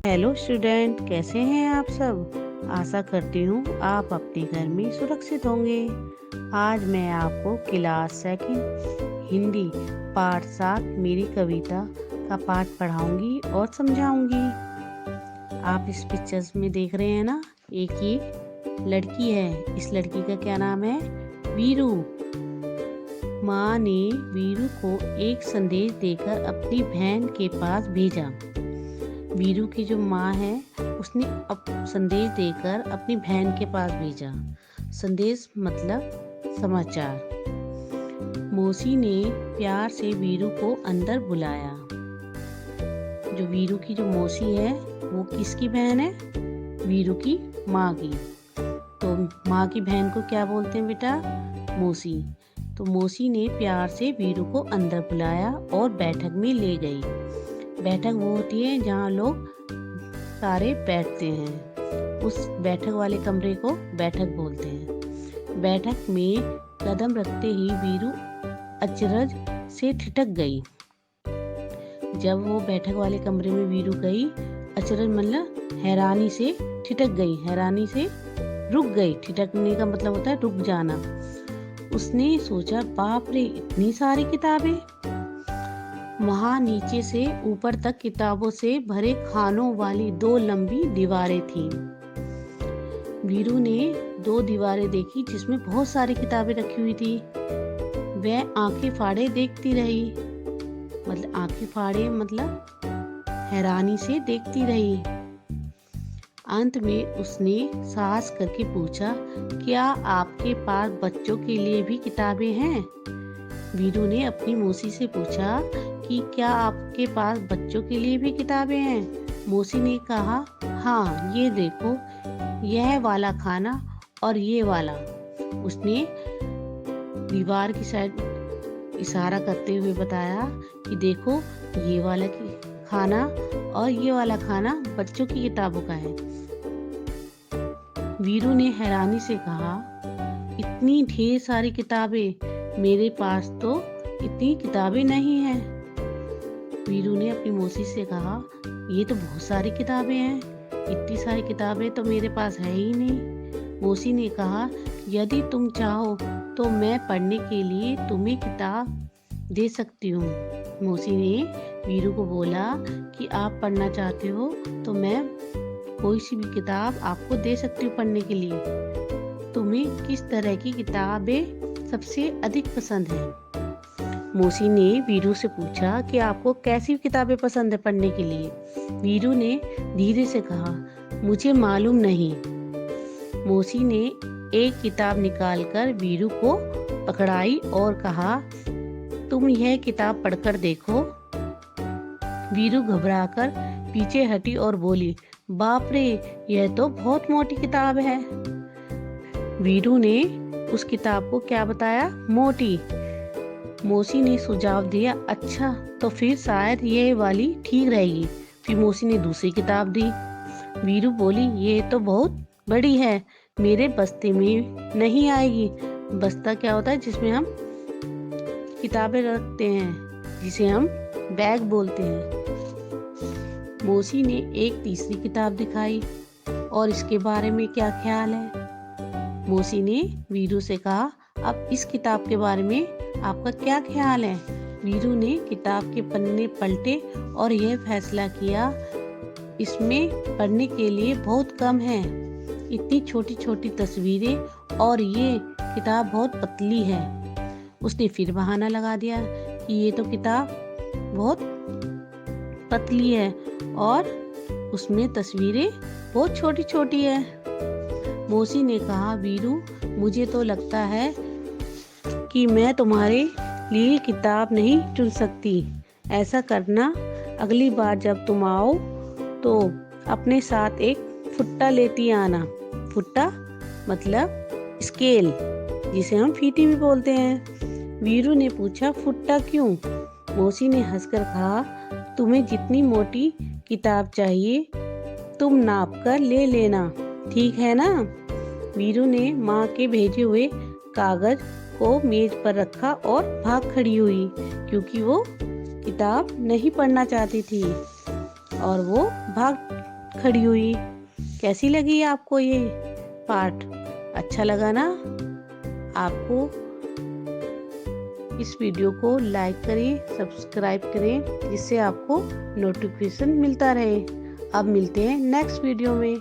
Hello student, कैसे हैं आप सब। आशा करती हूँ आप अपने घर में सुरक्षित होंगे। आज मैं आपको क्लास सेकंड हिंदी पाठ 7 मेरी कविता का पाठ पढ़ाऊंगी और समझाऊंगी। आप इस पिक्चर्स में देख रहे हैं ना, एक ये लड़की है। इस लड़की का क्या नाम है? वीरू। माँ ने वीरू को एक संदेश देकर अपनी बहन के पास भेजा। वीरू की जो माँ है उसने संदेश देकर अपनी बहन के पास भेजा। संदेश मतलब समाचार। मौसी ने प्यार से वीरू को अंदर बुलाया। जो वीरू की जो मौसी है वो किसकी बहन है? वीरू की माँ की। तो माँ की बहन को क्या बोलते हैं बेटा? मौसी। तो मौसी ने प्यार से वीरू को अंदर बुलाया और बैठक में ले गई। बैठक वो होती है जहाँ लोग सारे बैठते हैं। उस बैठक वाले कमरे को बैठक बोलते हैं। बैठक में कदम रखते ही वीरू अचरज से ठिठक गई। जब वो बैठक वाले कमरे में वीरू गई, अचरज मतलब हैरानी से ठिठक गई, हैरानी से रुक गई। ठिठकने का मतलब होता है रुक जाना। उसने सोचा, बाप रे, इतनी सारी किताबें। वहाँ नीचे से ऊपर तक किताबों से भरे खानों वाली 2 लंबी दीवारें थीं। वीरू ने 2 दीवारें देखी जिसमें बहुत सारी किताबें रखी हुई थी। वह आंखें फाड़े देखती रही। मतलब आंखें फाड़े मतलब हैरानी से देखती रही। अंत में उसने साहस करके पूछा, क्या आपके पास बच्चों के लिए भी किताबें हैं? वीरू ने अपनी मौसी से पूछा कि क्या आपके पास बच्चों के लिए भी किताबें हैं? मौसी ने कहा, हाँ, ये देखो, यह वाला खाना और ये वाला। उसने दीवार की साइड इशारा करते हुए बताया कि देखो, ये वाला खाना और ये वाला खाना बच्चों की किताबों का है। वीरू ने हैरानी से कहा, इतनी ढेर सारी किताबें, मेरे पास तो इतनी किताबें नहीं हैं। वीरू ने अपनी मौसी से कहा, ये तो बहुत सारी किताबें हैं, इतनी सारी किताबें तो मेरे पास है ही नहीं। मौसी ने कहा, यदि तुम चाहो तो मैं पढ़ने के लिए तुम्हें किताब दे सकती हूँ। मौसी ने वीरू को बोला कि आप पढ़ना चाहते हो तो मैं कोई सी भी किताब आपको दे सकती हूँ पढ़ने के लिए। तुम्हें किस तरह की किताबें सबसे अधिक पसंद है? मौसी ने वीरू से पूछा कि आपको कैसी किताबें पसंद है पढ़ने के लिए। वीरू ने धीरे से कहा, मुझे मालूम नहीं। मौसी ने एक किताब निकालकर वीरू को पकड़ाई और कहा, तुम यह किताब पढ़कर देखो। वीरू घबराकर पीछे हटी और बोली, बाप रे, यह तो बहुत मोटी किताब है। वीरू ने उस किताब को क्या बताया? मोटी। मौसी ने सुझाव दिया, अच्छा, तो फिर शायद ये वाली ठीक रहेगी। फिर मौसी ने दूसरी किताब दी। वीरू बोली, ये तो बहुत बड़ी है, मेरे बस्ते में नहीं आएगी। बस्ता क्या होता है? जिसमें हम किताबें रखते हैं, जिसे हम बैग बोलते हैं। मौसी ने एक तीसरी किताब दिखाई, और इसके बारे में क्या ख्याल है? मौसी ने वीरू से कहा, अब इस किताब के बारे में आपका क्या ख्याल है? वीरू ने किताब के पन्ने पलटे और यह फैसला किया, इसमें पढ़ने के लिए बहुत कम है। इतनी छोटी छोटी तस्वीरें और ये किताब बहुत पतली है। उसने फिर बहाना लगा दिया कि ये तो किताब बहुत पतली है और उसमें तस्वीरें बहुत छोटी छोटी है। मौसी ने कहा, वीरू, मुझे तो लगता है कि मैं तुम्हारे लिए किताब नहीं चुन सकती। ऐसा करना, अगली बार जब तुम आओ तो अपने साथ एक फुट्टा लेती आना। फुट्टा मतलब स्केल, जिसे हम फीती भी बोलते हैं। वीरू ने पूछा, फुट्टा क्यों? मौसी ने हंसकर कहा, तुम्हें जितनी मोटी किताब चाहिए तुम नाप कर ले लेना, ठीक है ना? वीरू ने माँ के भेजे हुए कागज को मेज पर रखा और भाग खड़ी हुई, क्योंकि वो किताब नहीं पढ़ना चाहती थी और वो भाग खड़ी हुई। कैसी लगी आपको ये पार्ट? अच्छा लगा ना? आपको इस वीडियो को लाइक करें, सब्सक्राइब करें, जिससे आपको नोटिफिकेशन मिलता रहे। अब मिलते हैं नेक्स्ट वीडियो में।